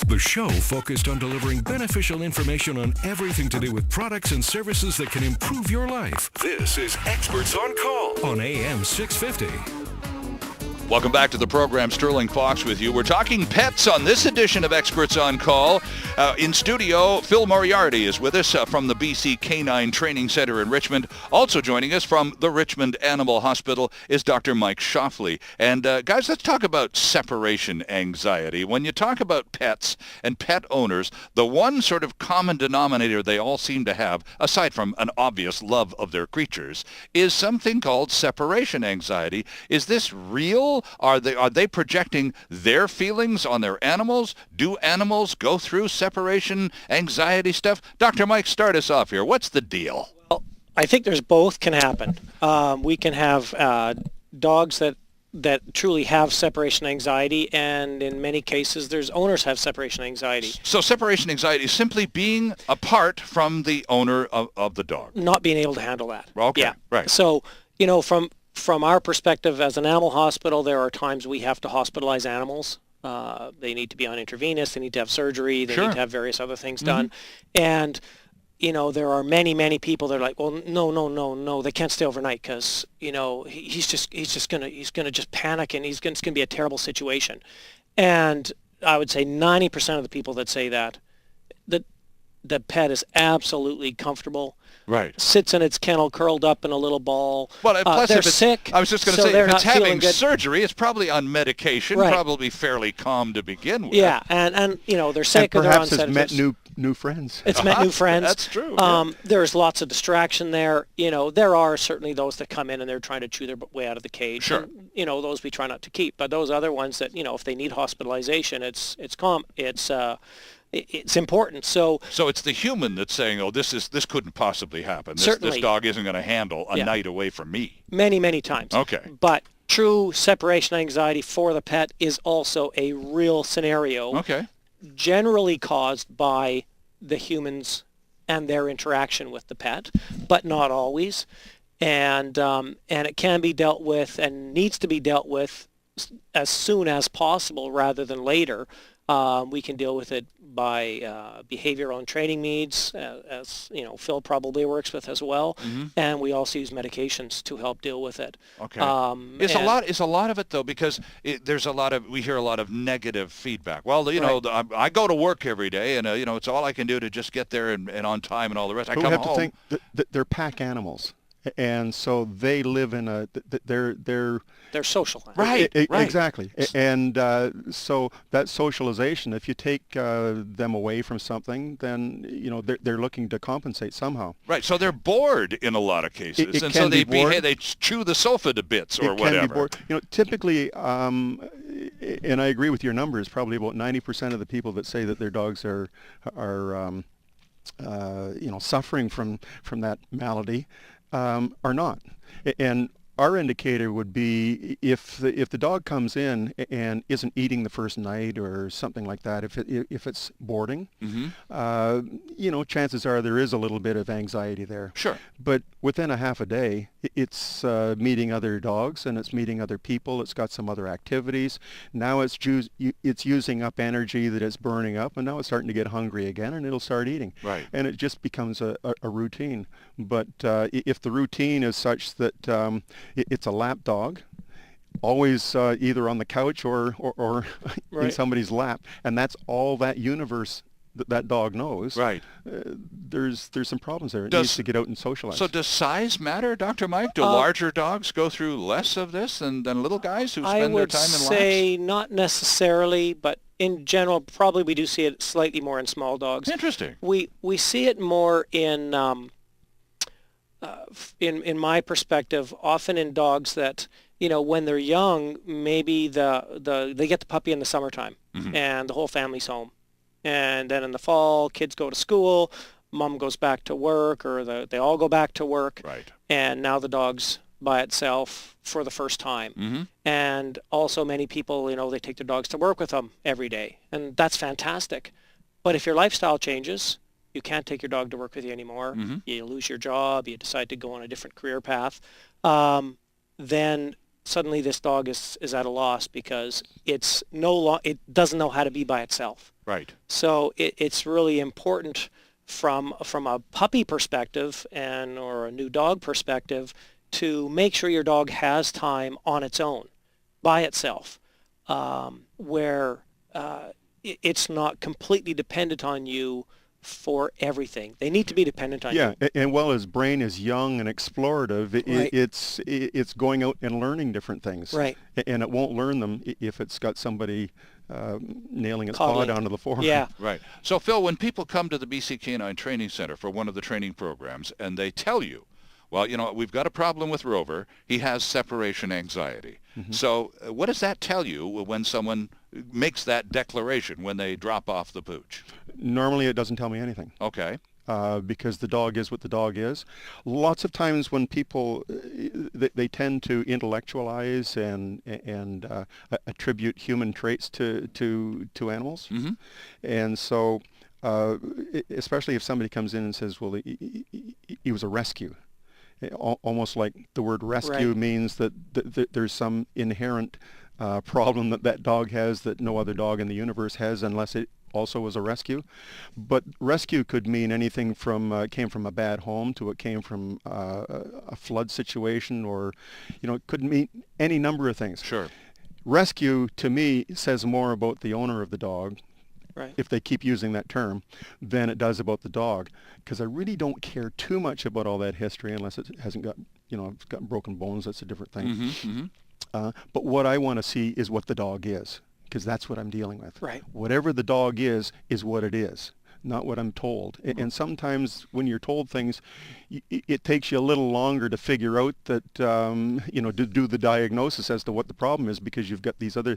The show focused on delivering beneficial information on everything to do with products and services that can improve your life. This is Experts on Call on AM 650. Welcome back to the program. Sterling Fox with you. We're talking pets on this edition of Experts on Call. In studio, Phil Moriarty is with us from the BC Canine Training Center in Richmond. Also joining us from the Richmond Animal Hospital is Dr. Mike Shoffley. And guys, let's talk about separation anxiety. When you talk about pets and pet owners, the one sort of common denominator they all seem to have, aside from an obvious love of their creatures, is something called separation anxiety. Is this real? Are they projecting their feelings on their animals? Do animals go through separation anxiety stuff? Dr. Mike, start us off here. What's the deal? Well, I think there's both can happen. We can have dogs that truly have separation anxiety, and in many cases, there's owners have separation anxiety. So separation anxiety is simply being apart from the owner of the dog. Not being able to handle that. Okay, yeah. Right. So, from our perspective as an animal hospital, there are times we have to hospitalize animals. They need to be on intravenous, they need to have surgery, they need to have various other things done. And, there are many people that are like, well, no, they can't stay overnight because, he's gonna just panic and it's gonna be a terrible situation. And I would say 90% of the people that say that the pet is absolutely comfortable. Right. Sits in its kennel curled up in a little ball. Well, plus they're if it's sick. I was just going to so say, if it's having good. surgery, it's probably on medication, probably fairly calm to begin with. Yeah, and they're sick or they're on sedatives. And perhaps it's met new friends. It's met new friends. That's true. There's lots of distraction there. There are certainly those that come in and they're trying to chew their way out of the cage. Sure. And, those we try not to keep. But those other ones that, if they need hospitalization, it's important. So it's the human that's saying, "Oh, this couldn't possibly happen. This dog isn't going to handle a night away from me." Many times. Okay. But true separation anxiety for the pet is also a real scenario. Okay. Generally caused by the humans and their interaction with the pet, but not always. And it can be dealt with and needs to be dealt with as soon as possible rather than later. We can deal with it by behavioral and training needs, as Phil probably works with as well, and we also use medications to help deal with it. Okay. Is a lot of it though, because we hear a lot of negative feedback. Well, I go to work every day, and it's all I can do to just get there and on time and all the rest. I come home. We have to think that they're pack animals. And so they live in they're social. Right. Exactly. And so that socialization, if you take them away from something, then they're looking to compensate somehow. Right. So they're bored in a lot of cases, and so they chew the sofa to bits or whatever. Can be bored. Typically, and I agree with your numbers. Probably about 90% of the people that say that their dogs are suffering from that malady. Are not. And our indicator would be if the dog comes in and isn't eating the first night or something like that, if it's boarding, chances are there is a little bit of anxiety there. Sure. But within a half a day, it's meeting other dogs and it's meeting other people. It's got some other activities. Now it's using up energy that it's burning up, and now it's starting to get hungry again, and it'll start eating. Right. And it just becomes a routine. But if the routine is such that it's a lap dog, always either on the couch or in somebody's lap, and that's all that universe that dog knows. Right. There's some problems there. It needs to get out and socialize. So does size matter, Dr. Mike? Do larger dogs go through less of this than little guys who spend their time in laps? I would say not necessarily, but in general, probably we do see it slightly more in small dogs. Interesting. We see it more in my perspective, often in dogs that, when they're young, maybe they get the puppy in the summertime and the whole family's home. And then in the fall, kids go to school, mom goes back to work, or they all go back to work. Right. And now the dog's by itself for the first time. And also many people, they take their dogs to work with them every day. And that's fantastic. But if your lifestyle changes, you can't take your dog to work with you anymore, you lose your job, you decide to go on a different career path, then suddenly this dog is at a loss because it doesn't know how to be by itself. Right. So it's really important from a puppy perspective or a new dog perspective to make sure your dog has time on its own, by itself, where it's not completely dependent on you for everything. They need to be dependent on you. Yeah, and while his brain is young and explorative, Right. it's going out and learning different things. Right. And it won't learn them if it's got somebody nailing its Coddling. paw down to the floor. Yeah. Right. So, Phil, when people come to the BC Canine Training Center for one of the training programs and they tell you, well, we've got a problem with Rover. He has separation anxiety. Mm-hmm. So what does that tell you when someone makes that declaration when they drop off the pooch? Normally, it doesn't tell me anything. Okay. Because the dog is what the dog is. Lots of times when people, they tend to intellectualize and attribute human traits to animals. Mm-hmm. And so, especially if somebody comes in and says, well, he was a rescue. Almost like the word rescue Right. means that there's some inherent problem that dog has that no other dog in the universe has unless it also was a rescue. But rescue could mean anything from came from a bad home to it came from a flood situation, or it could mean any number of things. Sure. Rescue to me says more about the owner of the dog, Right. if they keep using that term, than it does about the dog, because I really don't care too much about all that history unless it hasn't got it's got broken bones. That's a different thing. Mm-hmm. Mm-hmm. But what I want to see is what the dog is, because that's what I'm dealing with. Right. Whatever the dog is what it is, not what I'm told. And sometimes when you're told things, it takes you a little longer to figure out that, to do the diagnosis as to what the problem is, because you've got these other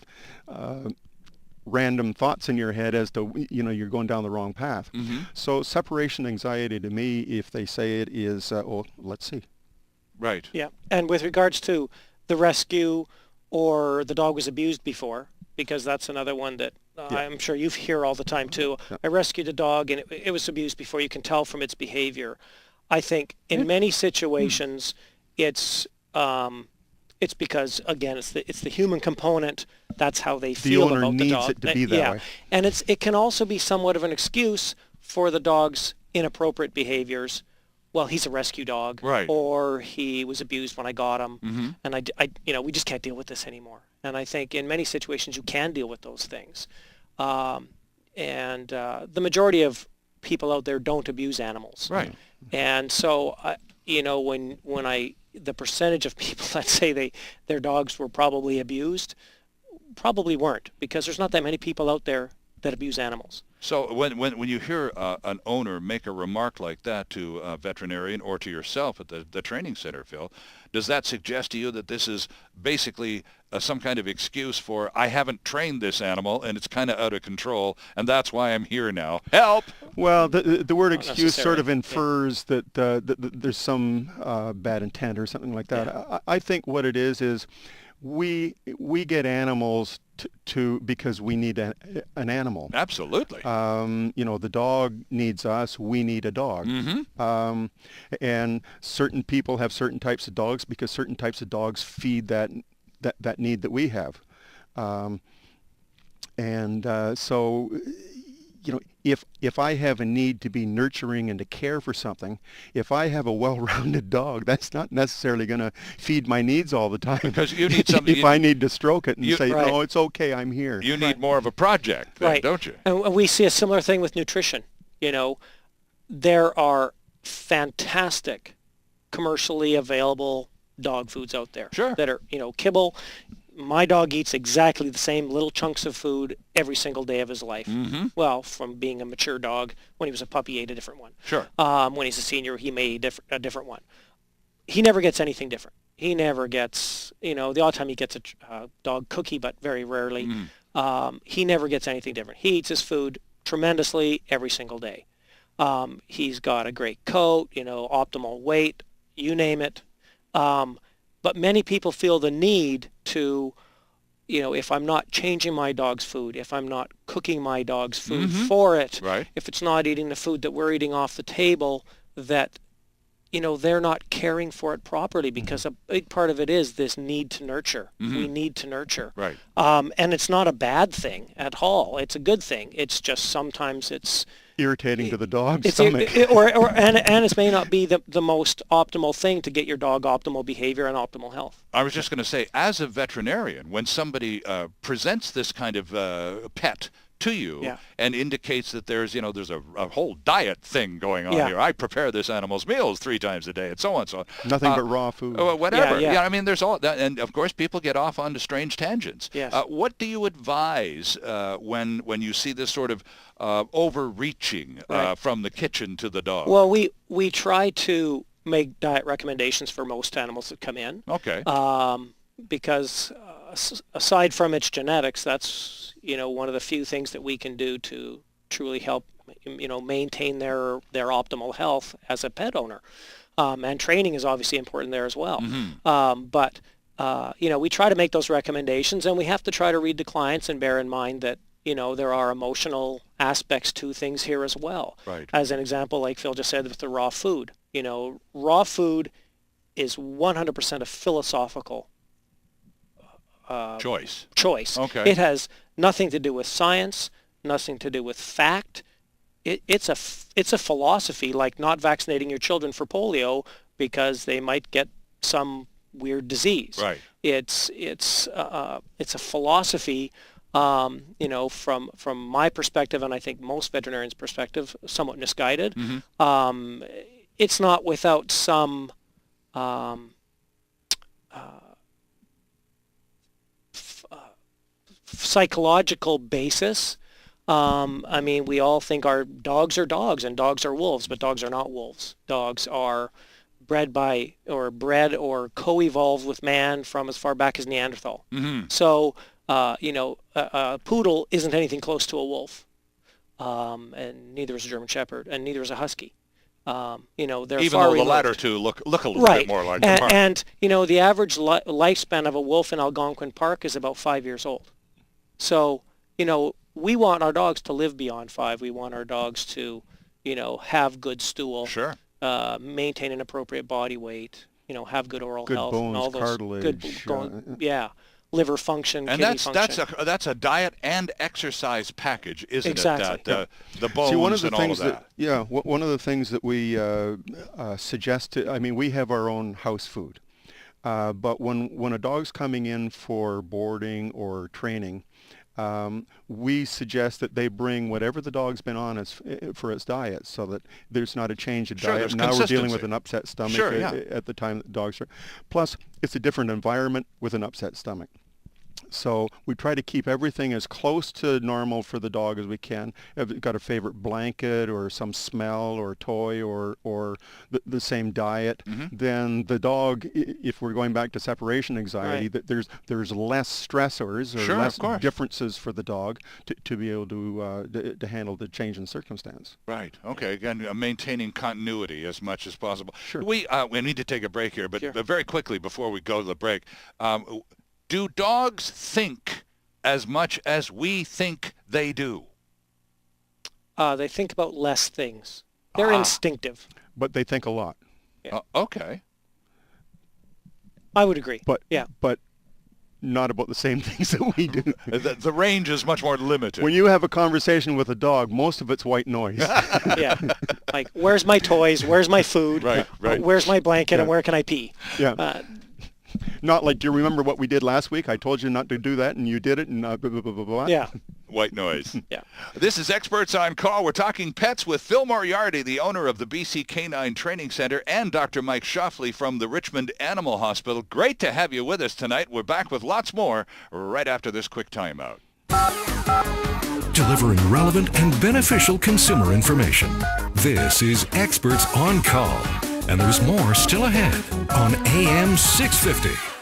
random thoughts in your head as to, you're going down the wrong path. Mm-hmm. So separation anxiety to me, if they say it, is, let's see. Right. Yeah. And with regards to the rescue or the dog was abused before, because that's another one that I'm sure you hear all the time too. Yeah. I rescued a dog and it was abused before. You can tell from its behavior. I think in many situations it's because, again, it's the human component. That's how they feel owner about the needs dog. it to be that way. And it can also be somewhat of an excuse for the dog's inappropriate behaviors. Well, he's a rescue dog, Right. or he was abused when I got him, Mm-hmm. and we just can't deal with this anymore. And I think in many situations you can deal with those things, and the majority of people out there don't abuse animals. Right. And so, the percentage of people that say their dogs were probably abused, probably weren't, because there's not that many people out there that abuse animals. So when you hear an owner make a remark like that to a veterinarian or to yourself at the training center, Phil, does that suggest to you that this is basically some kind of excuse for, I haven't trained this animal and it's kind of out of control and that's why I'm here now? Help! Well, the word Not excuse sort of necessarily. infers that there's some bad intent or something like that. Yeah. I think what it is we get animals because we need an animal. Absolutely. The dog needs us. We need a dog. Mm-hmm. And certain people have certain types of dogs because certain types of dogs feed that need that we have. So, if I have a need to be nurturing and to care for something, if I have a well-rounded dog, that's not necessarily going to feed my needs all the time. Because you need something. If I need to stroke it and say, Right. no, it's okay, I'm here. You need more of a project, then, Right. don't you? And we see a similar thing with nutrition. There are fantastic commercially available dog foods out there. Sure. That are, kibble. My dog eats exactly the same little chunks of food every single day of his life. Mm-hmm. Well, from being a mature dog, when he was a puppy, he ate a different one. Sure. When he's a senior, he may eat a different one. He never gets anything different. He never gets, the odd time he gets a dog cookie, but very rarely. Mm. He never gets anything different. He eats his food tremendously every single day. He's got a great coat, optimal weight, you name it. But many people feel the need to, if I'm not changing my dog's food, if I'm not cooking my dog's food for it, Right. if it's not eating the food that we're eating off the table, that they're not caring for it properly, because a big part of it is this need to nurture. We need to nurture. Right. And it's not a bad thing at all. It's a good thing. It's just sometimes it's irritating to the dog's stomach. And it may not be the most optimal thing to get your dog optimal behavior and optimal health. I was just going to say, as a veterinarian, when somebody presents this kind of pet to you and indicates that there's a whole diet thing going on here. I prepare this animal's meals 3 times a day and so on and so on. Nothing but raw food. Whatever. Yeah, I mean, there's all that. And of course, people get off onto strange tangents. Yes. What do you advise when you see this sort of overreaching from the kitchen to the dog? Well, we try to make diet recommendations for most animals that come in. Okay. Because aside from its genetics, that's one of the few things that we can do to truly help maintain their optimal health as a pet owner. And training is obviously important there as well. But we try to make those recommendations, and we have to try to read the clients and bear in mind that there are emotional aspects to things here as well. Right. As an example, like Phil just said with the raw food, raw food is 100% a philosophical choice. Okay. It has nothing to do with science, nothing to do with fact. It's a philosophy, like not vaccinating your children for polio because they might get some weird disease. Right. It's a philosophy. From my perspective, and I think most veterinarians' perspective, somewhat misguided. It's not without some psychological basis. I mean, we all think our dogs are dogs and dogs are wolves, but dogs are not wolves. Dogs are bred or co-evolved with man from as far back as Neanderthal. So, a poodle isn't anything close to a wolf, and neither is a German Shepherd, and neither is a husky. They're even far though the removed. latter two look a little bit more like them. And the average lifespan of a wolf in Algonquin Park is about 5 years old. So, we want our dogs to live beyond 5. We want our dogs to, have good stool. Sure. Maintain an appropriate body weight, have good oral health. Bones, and all those cartilage. Liver function, and kidney function. that's a diet and exercise package, isn't Exactly. it? The bones and all of that. One of the things that we suggest we have our own house food, but when a dog's coming in for boarding or training, we suggest that they bring whatever the dog's been on for its diet, so that there's not a change of diet. Now we're dealing with an upset stomach at the time that the dogs are. Plus, it's a different environment with an upset stomach. So we try to keep everything as close to normal for the dog as we can. If they've got a favorite blanket or some smell or toy or the same diet, then the dog, if we're going back to separation anxiety, that there's less stressors or less differences for the dog to be able to handle the change in circumstance. Right. Okay. Again, maintaining continuity as much as possible. Sure. We need to take a break here, but very quickly before we go to the break, do dogs think as much as we think they do? They think about less things. They're instinctive. But they think a lot. Yeah. Okay. I would agree. But not about the same things that we do. The range is much more limited. When you have a conversation with a dog, most of it's white noise. Yeah. Like, where's my toys? Where's my food? Right. Where's my blanket? And where can I pee? Yeah. Not like, do you remember what we did last week? I told you not to do that, and you did it, and blah, blah, blah, blah, blah. Yeah. White noise. Yeah. This is Experts on Call. We're talking pets with Phil Moriarty, the owner of the BC Canine Training Center, and Dr. Mike Shoffley from the Richmond Animal Hospital. Great to have you with us tonight. We're back with lots more right after this quick timeout. Delivering relevant and beneficial consumer information. This is Experts on Call. And there's more still ahead on AM 650.